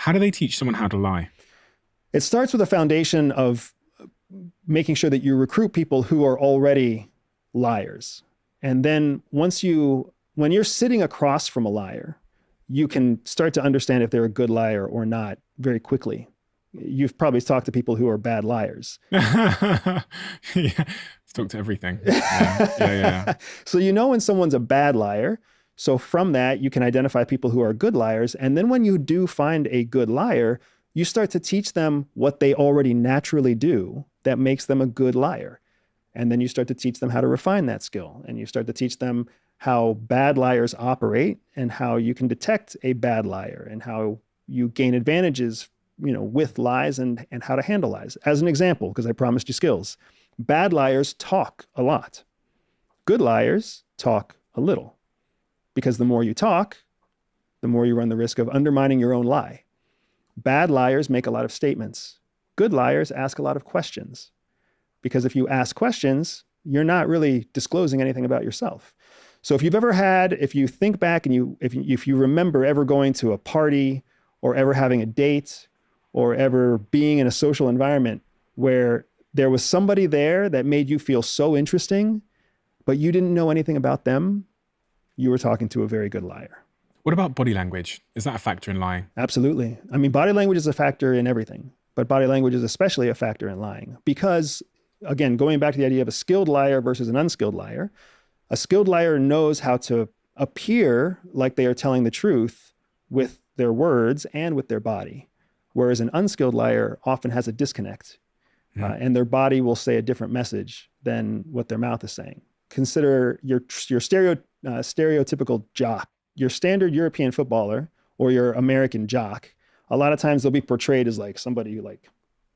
How do they teach someone how to lie? It starts with a foundation of making sure that you recruit people who are already liars. And then when you're sitting across from a liar, you can start to understand if they're a good liar or not very quickly. You've probably talked to people who are bad liars. Yeah. Let's talk to everything. Yeah. So you know when someone's a bad liar. So from that, you can identify people who are good liars. And then when you do find a good liar, you start to teach them what they already naturally do that makes them a good liar. And then you start to teach them how to refine that skill. And you start to teach them how bad liars operate and how you can detect a bad liar and how you gain advantages, with lies and how to handle lies. As an example, because I promised you skills, bad liars talk a lot. Good liars talk a little, because the more you talk, the more you run the risk of undermining your own lie. Bad liars make a lot of statements. Good liars ask a lot of questions, because if you ask questions, you're not really disclosing anything about yourself. So if you think back and if you remember ever going to a party or ever having a date or ever being in a social environment where there was somebody there that made you feel so interesting, but you didn't know anything about them, you were talking to a very good liar. What about body language? Is that a factor in lying? Absolutely. I mean, body language is a factor in everything, but body language is especially a factor in lying because, again, going back to the idea of a skilled liar versus an unskilled liar, a skilled liar knows how to appear like they are telling the truth with their words and with their body, whereas an unskilled liar often has a disconnect, and their body will say a different message than what their mouth is saying. Consider your stereotypical jock, your standard European footballer or your American jock. A lot of times they'll be portrayed as like somebody who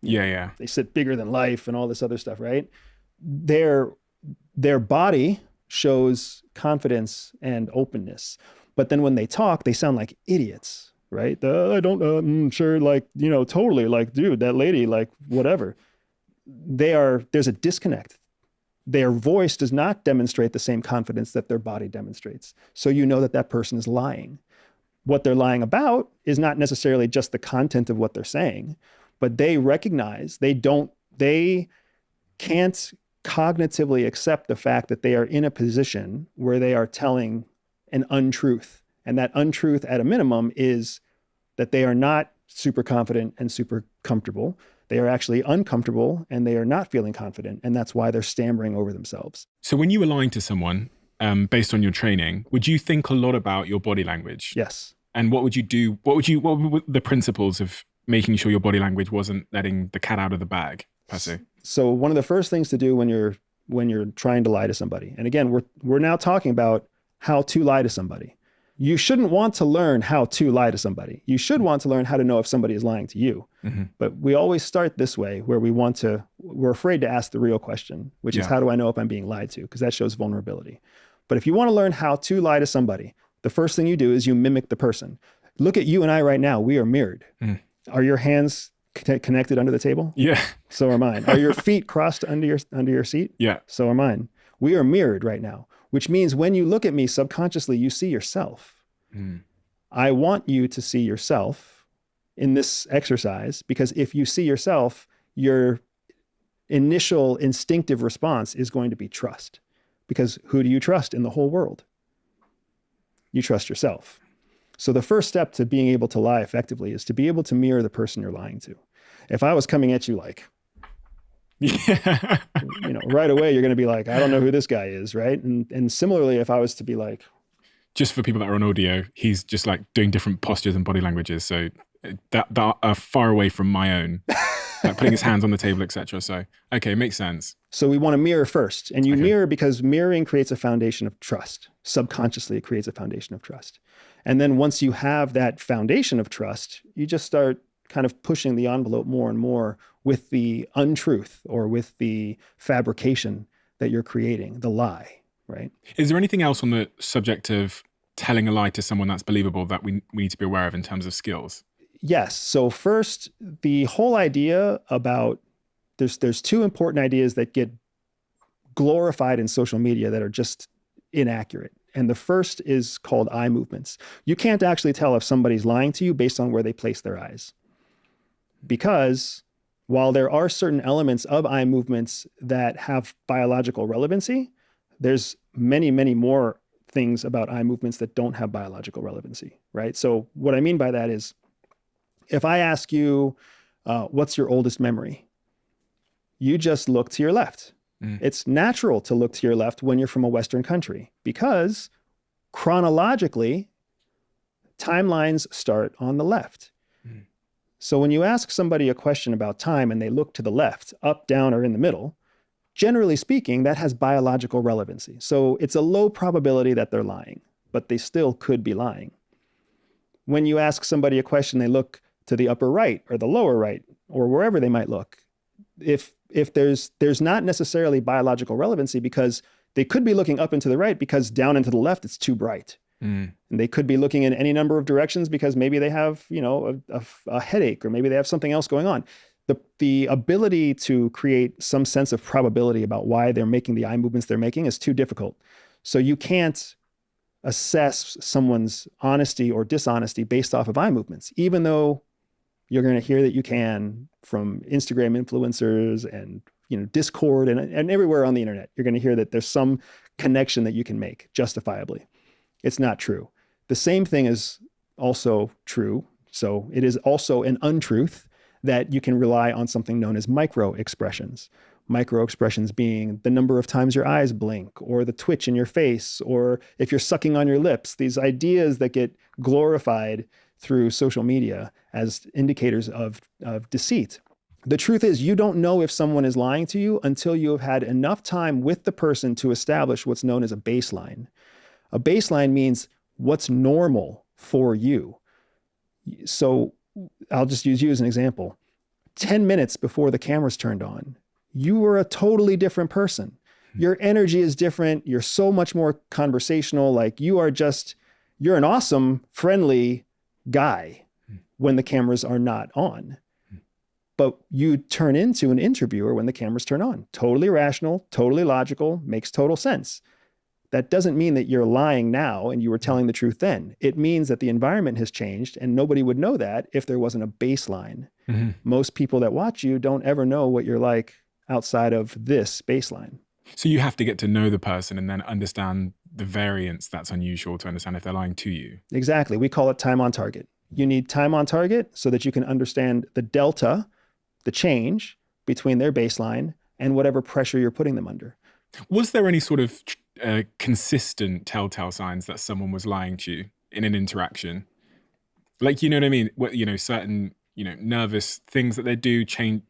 they sit bigger than life and all this other stuff, right? Their body shows confidence and openness, but then when they talk, they sound like idiots, right? I don't, sure, like, totally, like, dude, that lady, like, whatever. There's a disconnect. Their voice does not demonstrate the same confidence that their body demonstrates. So you know that person is lying. What they're lying about is not necessarily just the content of what they're saying, but they recognize they can't cognitively accept the fact that they are in a position where they are telling an untruth. And that untruth at a minimum is that they are not super confident and super comfortable. They are actually uncomfortable and they are not feeling confident. And that's why they're stammering over themselves. So when you were lying to someone, based on your training, would you think a lot about your body language? Yes. And what would you do? What were the principles of making sure your body language wasn't letting the cat out of the bag, per se? So one of the first things to do when you're trying to lie to somebody, and again, we're now talking about how to lie to somebody. You shouldn't want to learn how to lie to somebody. You should want to learn how to know if somebody is lying to you. Mm-hmm. But we always start this way where we're afraid to ask the real question, which is how do I know if I'm being lied to? Because that shows vulnerability. But if you want to learn how to lie to somebody, the first thing you do is you mimic the person. Look at you and I right now. We are mirrored. Mm. Are your hands connected under the table? Yeah. So are mine. Are your feet crossed under your seat? Yeah. So are mine. We are mirrored right now, which means when you look at me subconsciously, you see yourself. Mm. I want you to see yourself in this exercise, because if you see yourself, your initial instinctive response is going to be trust. Because who do you trust in the whole world? You trust yourself. So the first step to being able to lie effectively is to be able to mirror the person you're lying to. If I was coming at you like, right away, you're going to be like, I don't know who this guy is, right? And similarly, if I was to be like, just for people that are on audio, he's just like doing different postures and body languages. So that are far away from my own, like putting his hands on the table, etc. So, okay, makes sense. So we want to mirror first. And you mirror because mirroring creates a foundation of trust. Subconsciously, it creates a foundation of trust. And then once you have that foundation of trust, you just start kind of pushing the envelope more and more with the untruth or with the fabrication that you're creating, the lie, right? Is there anything else on the subject of telling a lie to someone that's believable that we need to be aware of in terms of skills? Yes. So first, the whole idea about, there's two important ideas that get glorified in social media that are just inaccurate. And the first is called eye movements. You can't actually tell if somebody's lying to you based on where they place their eyes. Because while there are certain elements of eye movements that have biological relevancy, there's many, many more things about eye movements that don't have biological relevancy, right? So what I mean by that is, if I ask you, what's your oldest memory? You just look to your left. It's natural to look to your left when you're from a Western country because chronologically, timelines start on the left. So when you ask somebody a question about time and they look to the left, up, down, or in the middle, generally speaking, that has biological relevancy. So it's a low probability that they're lying, but they still could be lying. When you ask somebody a question, they look to the upper right or the lower right or wherever they might look. If there's not necessarily biological relevancy because they could be looking up and to the right because down and to the left, it's too bright. And they could be looking in any number of directions because maybe they have, a headache or maybe they have something else going on. The ability to create some sense of probability about why they're making the eye movements they're making is too difficult. So you can't assess someone's honesty or dishonesty based off of eye movements, even though you're going to hear that you can from Instagram influencers and Discord and everywhere on the internet. You're going to hear that there's some connection that you can make justifiably. It's not true. The same thing is also true. So it is also an untruth that you can rely on something known as micro expressions. Micro expressions being the number of times your eyes blink or the twitch in your face, or if you're sucking on your lips, these ideas that get glorified through social media as indicators of deceit. The truth is, you don't know if someone is lying to you until you have had enough time with the person to establish what's known as a baseline. A baseline means what's normal for you. So I'll just use you as an example. 10 minutes before the cameras turned on, you were a totally different person. Your energy is different. You're so much more conversational. Like you're an awesome, friendly guy when the cameras are not on. But you turn into an interviewer when the cameras turn on. Totally rational, totally logical, makes total sense. That doesn't mean that you're lying now and you were telling the truth then. It means that the environment has changed and nobody would know that if there wasn't a baseline. Most people that watch you don't ever know what you're like outside of this baseline. So you have to get to know the person and then understand the variance that's unusual to understand if they're lying to you. Exactly. We call it time on target. You need time on target so that you can understand the delta, the change between their baseline and whatever pressure you're putting them under. Was there any sort of consistent telltale signs that someone was lying to you in an interaction? Like, you know what I mean? Certain, nervous things that they do change,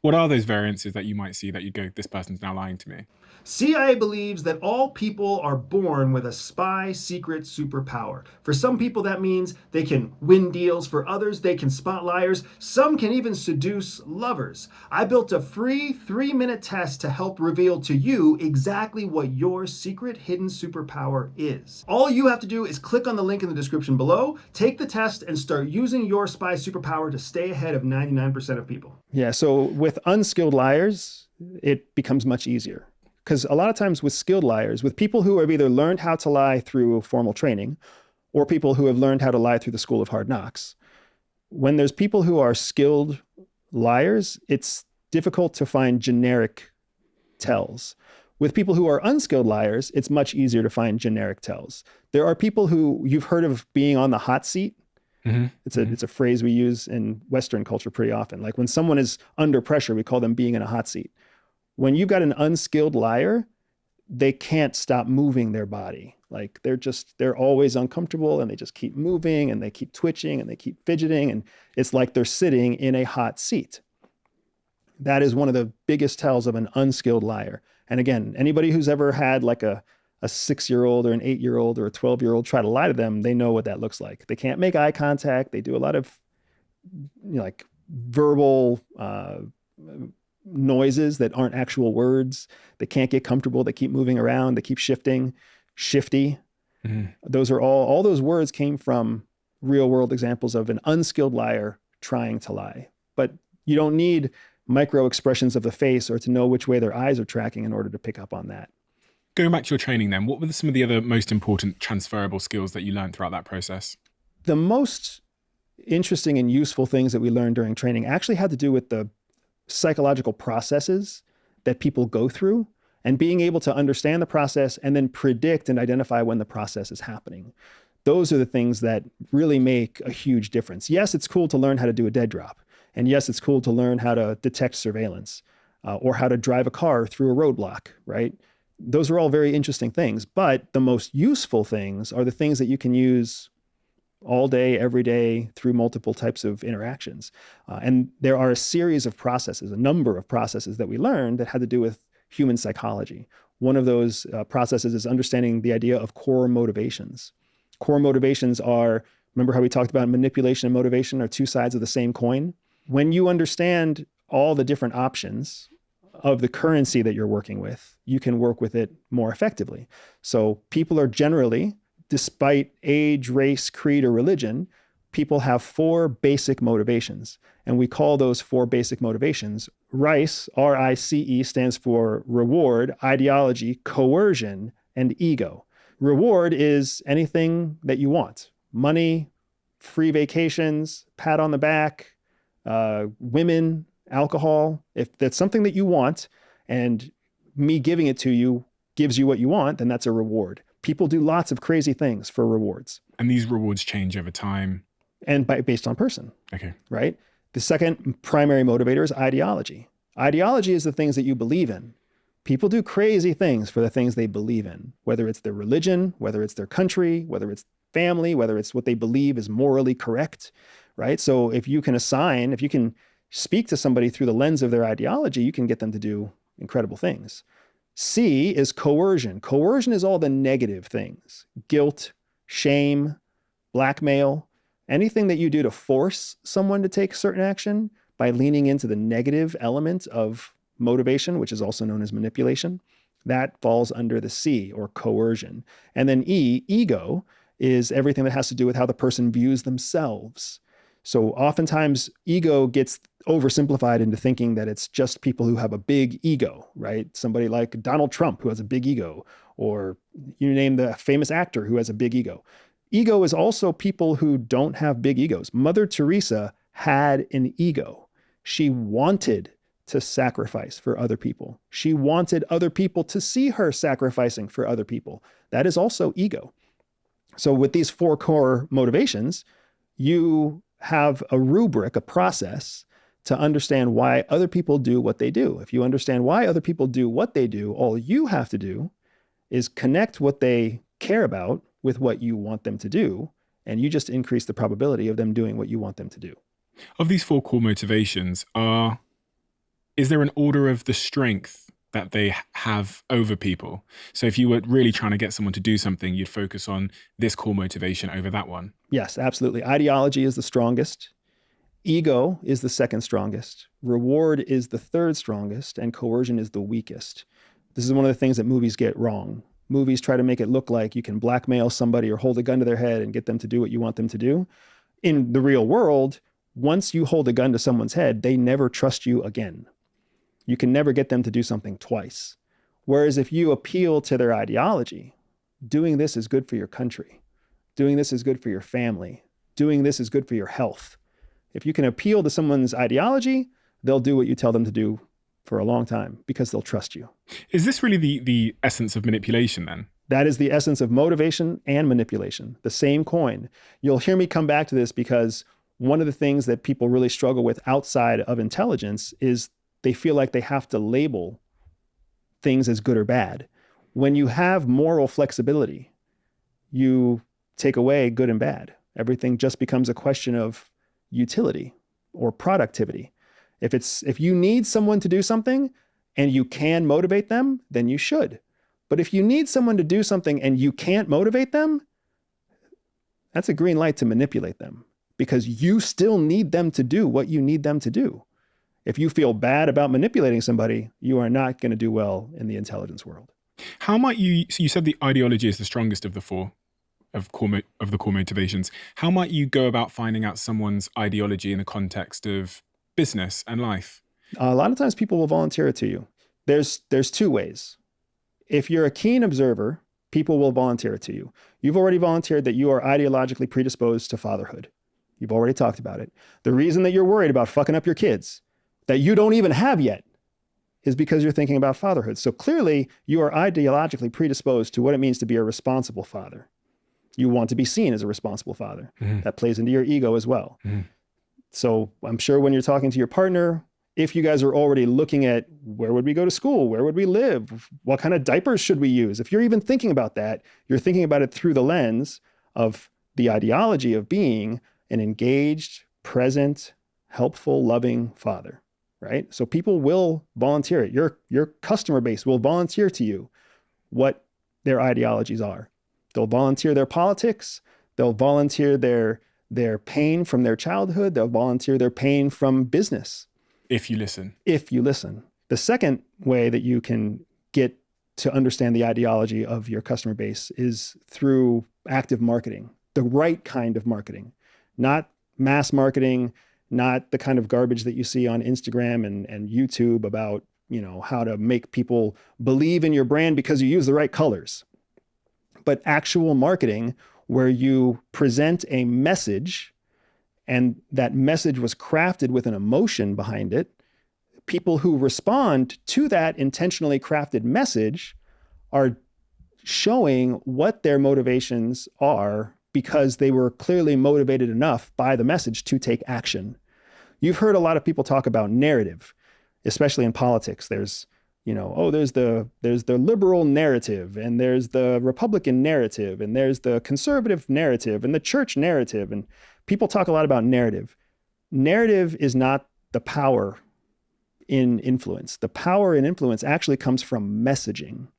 what are those variances that you might see that you go, this person's now lying to me? CIA believes that all people are born with a spy secret superpower. For some people, that means they can win deals. For others, they can spot liars. Some can even seduce lovers. I built a free 3-minute test to help reveal to you exactly what your secret hidden superpower is. All you have to do is click on the link in the description below, take the test, and start using your spy superpower to stay ahead of 99% of people. Yeah, so with unskilled liars, it becomes much easier. Because a lot of times with skilled liars, with people who have either learned how to lie through formal training or people who have learned how to lie through the school of hard knocks, when there's people who are skilled liars, it's difficult to find generic tells. With people who are unskilled liars, it's much easier to find generic tells. There are people who you've heard of being on the hot seat. It's a phrase we use in Western culture pretty often. Like when someone is under pressure, we call them being in a hot seat. When you've got an unskilled liar, they can't stop moving their body. Like they're always uncomfortable and they just keep moving and they keep twitching and they keep fidgeting. And it's like they're sitting in a hot seat. That is one of the biggest tells of an unskilled liar. And again, anybody who's ever had like a 6-year-old or an 8-year-old or a 12-year-old try to lie to them, they know what that looks like. They can't make eye contact. They do a lot of like verbal noises that aren't actual words. They can't get comfortable. They keep moving around. They keep shifting, shifty. Those are all those words came from real world examples of an unskilled liar trying to lie. But you don't need micro expressions of the face or to know which way their eyes are tracking in order to pick up on that. Going back to your training then, what were some of the other most important transferable skills that you learned throughout that process? The most interesting and useful things that we learned during training actually had to do with the psychological processes that people go through and being able to understand the process and then predict and identify when the process is happening. Those are the things that really make a huge difference. Yes, it's cool to learn how to do a dead drop. And yes, it's cool to learn how to detect surveillance or how to drive a car through a roadblock, right? Those are all very interesting things. But the most useful things are the things that you can use all day, every day, through multiple types of interactions. And there are a series of processes, a number of processes that we learned that had to do with human psychology. One of those processes is understanding the idea of core motivations. Core motivations are, remember how we talked about manipulation and motivation are two sides of the same coin? When you understand all the different options of the currency that you're working with, you can work with it more effectively. So people are generally, despite age, race, creed, or religion, people have four basic motivations. And we call those four basic motivations RICE, R-I-C-E, stands for reward, ideology, coercion, and ego. Reward is anything that you want. Money, free vacations, pat on the back, women, alcohol. If that's something that you want and me giving it to you gives you what you want, then that's a reward. People do lots of crazy things for rewards. And these rewards change over time. And based on person. Okay. Right? The second primary motivator is ideology. Ideology is the things that you believe in. People do crazy things for the things they believe in, whether it's their religion, whether it's their country, whether it's family, whether it's what they believe is morally correct, right? So if you can speak to somebody through the lens of their ideology, you can get them to do incredible things. C is coercion. Coercion is all the negative things: guilt, shame, blackmail, anything that you do to force someone to take certain action by leaning into the negative element of motivation, which is also known as manipulation. That falls under the C, or coercion. And then E, ego, is everything that has to do with how the person views themselves. So oftentimes ego gets oversimplified into thinking that it's just people who have a big ego, right? Somebody like Donald Trump who has a big ego, or you name the famous actor who has a big ego. Ego is also people who don't have big egos. Mother Teresa had an ego. She wanted to sacrifice for other people. She wanted other people to see her sacrificing for other people. That is also ego. So with these four core motivations, you have a rubric, a process to understand why other people do what they do. If you understand why other people do what they do, all you have to do is connect what they care about with what you want them to do, and you just increase the probability of them doing what you want them to do. Of these four core motivations, is there an order of the strength that they have over people? So if you were really trying to get someone to do something, you'd focus on this core motivation over that one. Yes, absolutely. Ideology is the strongest. Ego is the second strongest. Reward is the third strongest, and coercion is the weakest. This is one of the things that movies get wrong. Movies try to make it look like you can blackmail somebody or hold a gun to their head and get them to do what you want them to do. In the real world, once you hold a gun to someone's head, they never trust you again. You can never get them to do something twice. Whereas if you appeal to their ideology, doing this is good for your country, doing this is good for your family, doing this is good for your health. If you can appeal to someone's ideology, they'll do what you tell them to do for a long time because they'll trust you. Is this really the essence of manipulation then? That is the essence of motivation and manipulation, the same coin. You'll hear me come back to this because one of the things that people really struggle with outside of intelligence is they feel like they have to label things as good or bad. When you have moral flexibility, you take away good and bad. Everything just becomes a question of utility or productivity. If you need someone to do something and you can motivate them, then you should. But if you need someone to do something and you can't motivate them, that's a green light to manipulate them because you still need them to do what you need them to do. If you feel bad about manipulating somebody, you are not going to do well in the intelligence world. How might so you said the ideology is the strongest of the four of the core motivations. How might you go about finding out someone's ideology in the context of business and life? A lot of times people will volunteer it to you. There's two ways. if you're a keen observer, people will volunteer it to you. You've already volunteered that you are ideologically predisposed to fatherhood. You've already talked about it. The reason that you're worried about fucking up your kids that you don't even have yet is because you're thinking about fatherhood. So clearly you are ideologically predisposed to what it means to be a responsible father. You want to be seen as a responsible father. That plays into your ego as well. So I'm sure when you're talking to your partner, if you guys are already looking at where would we go to school? Where would we live? What kind of diapers should we use? If you're even thinking about that, you're thinking about it through the lens of the ideology of being an engaged, present, helpful, loving father, right? So people will volunteer it. Your customer base will volunteer to you what their ideologies are. They'll volunteer their politics. They'll volunteer their pain from their childhood. They'll volunteer their pain from business. If you listen. If you listen. The second way that you can get to understand the ideology of your customer base is through active marketing, the right kind of marketing, not mass marketing, not the kind of garbage that you see on Instagram and YouTube about, how to make people believe in your brand because you use the right colors, but actual marketing where you present a message and that message was crafted with an emotion behind it. People who respond to that intentionally crafted message are showing what their motivations are because they were clearly motivated enough by the message to take action. You've heard a lot of people talk about narrative, especially in politics. There's there's the liberal narrative, and there's the Republican narrative, and there's the conservative narrative, and the church narrative. And people talk a lot about narrative. Narrative is not the power in influence. The power in influence actually comes from messaging.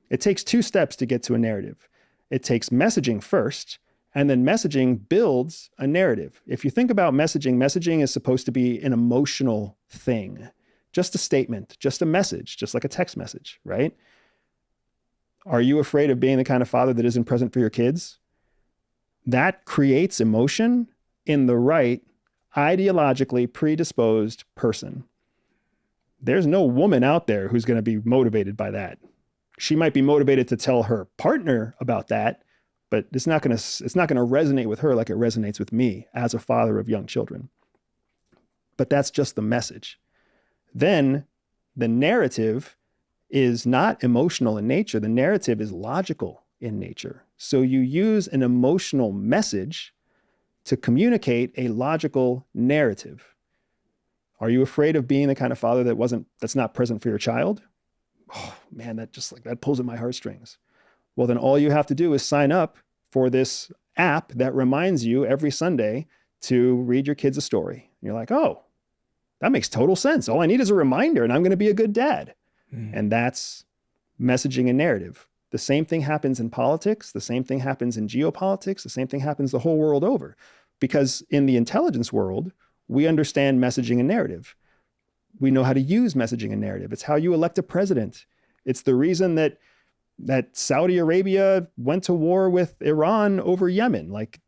It takes two steps to get to a narrative. It takes messaging first, and then messaging builds a narrative. If you think about messaging, messaging is supposed to be an emotional thing. Just a statement, just a message, just like a text message, right? Are you afraid of being the kind of father that isn't present for your kids? That creates emotion in the right, ideologically predisposed person. There's no woman out there who's going to be motivated by that. She might be motivated to tell her partner about that, but it's not going to resonate with her like it resonates with me as a father of young children. But that's just the message. Then the narrative is not emotional in nature. The narrative is logical in nature. So you use an emotional message to communicate a logical narrative. Are you afraid of being the kind of father that's not present for your child? Oh man, that pulls at my heartstrings. Well, then all you have to do is sign up for this app that reminds you every Sunday to read your kids a story. And you're like, oh, that makes total sense. All I need is a reminder and I'm going to be a good dad. And that's messaging and narrative. The same thing happens in politics. The same thing happens in geopolitics. The same thing happens the whole world over. Because in the intelligence world, we understand messaging and narrative. We know how to use messaging and narrative. It's how you elect a president. It's the reason that Saudi Arabia went to war with Iran over Yemen. Like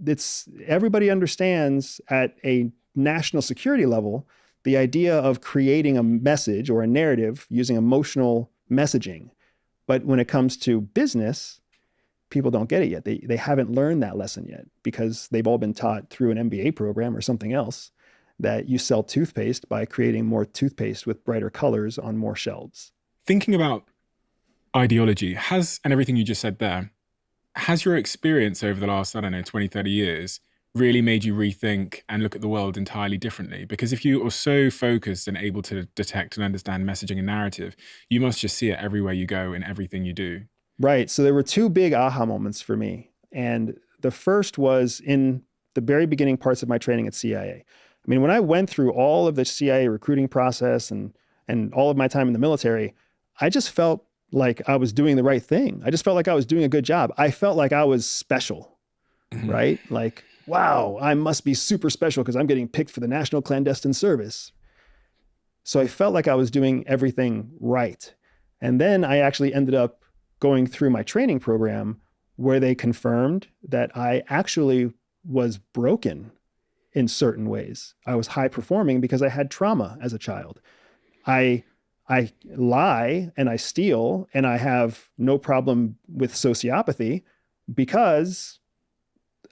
it's everybody understands at a national security level the idea of creating a message or a narrative using emotional messaging. But when it comes to business, people don't get it yet. They haven't learned that lesson yet because they've all been taught through an MBA program or something else that you sell toothpaste by creating more toothpaste with brighter colors on more shelves. Thinking about ideology and everything you just said there, has your experience over the last, 20, 30 years really made you rethink and look at the world entirely differently? Because if you are so focused and able to detect and understand messaging and narrative, you must just see it everywhere you go in everything you do. Right. So there were two big aha moments for me. And the first was in the very beginning parts of my training at CIA. I mean, when I went through all of the CIA recruiting process and all of my time in the military, I just felt like I was doing the right thing. I just felt like I was doing a good job. I felt like I was special, right? Like, wow, I must be super special because I'm getting picked for the National Clandestine Service. So I felt like I was doing everything right. And then I actually ended up going through my training program where they confirmed that I actually was broken in certain ways. I was high performing because I had trauma as a child. I I lie and I steal and I have no problem with sociopathy because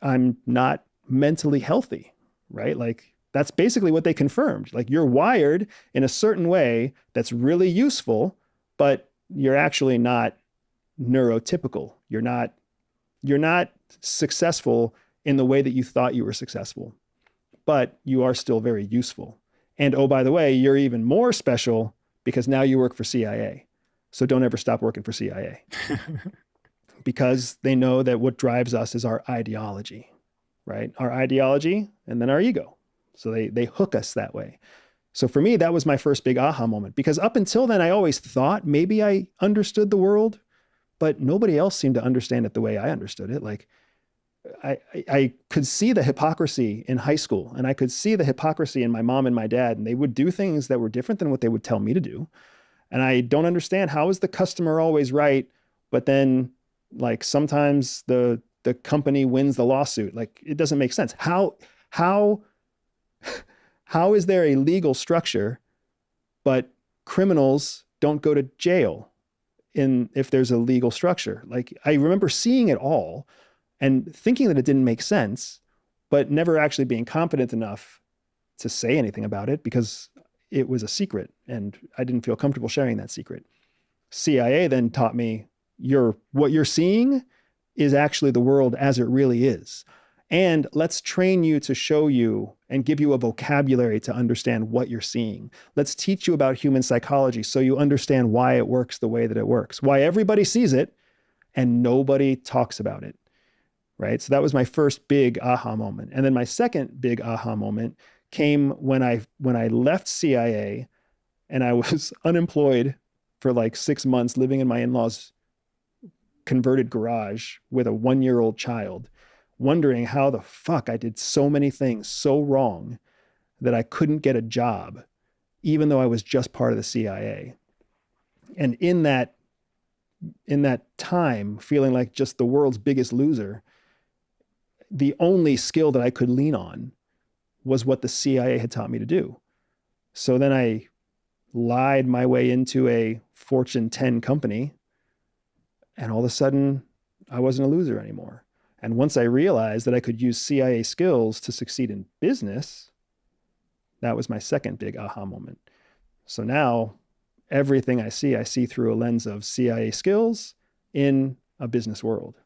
I'm not mentally healthy, right? Like that's basically what they confirmed. Like you're wired in a certain way that's really useful, but you're actually not neurotypical. You're not successful in the way that you thought you were successful, but you are still very useful. And oh, by the way, you're even more special because now you work for CIA. So don't ever stop working for CIA because they know that what drives us is our ideology, right? Our ideology and then our ego. So they hook us that way. So for me, that was my first big aha moment because up until then, I always thought maybe I understood the world, but nobody else seemed to understand it the way I understood it. Like I could see the hypocrisy in high school and I could see the hypocrisy in my mom and my dad, and they would do things that were different than what they would tell me to do. And I don't understand, how is the customer always right? But then like sometimes the company wins the lawsuit. Like it doesn't make sense. How is there a legal structure, but criminals don't go to jail if there's a legal structure? Like I remember seeing it all and thinking that it didn't make sense, but never actually being confident enough to say anything about it because it was a secret and I didn't feel comfortable sharing that secret. CIA then taught me what you're seeing is actually the world as it really is. And let's train you to show you and give you a vocabulary to understand what you're seeing. Let's teach you about human psychology so you understand why it works the way that it works, why everybody sees it and nobody talks about it. Right? So that was my first big aha moment. And then my second big aha moment came when I left CIA and I was unemployed for like 6 months living in my in-laws' converted garage with a 1-year-old child, wondering how the fuck I did so many things so wrong that I couldn't get a job, even though I was just part of the CIA. And in that time, feeling like just the world's biggest loser, the only skill that I could lean on was what the CIA had taught me to do. So then I lied my way into a Fortune 10 company, and all of a sudden I wasn't a loser anymore. And once I realized that I could use CIA skills to succeed in business, that was my second big aha moment. So now everything I see through a lens of CIA skills in a business world.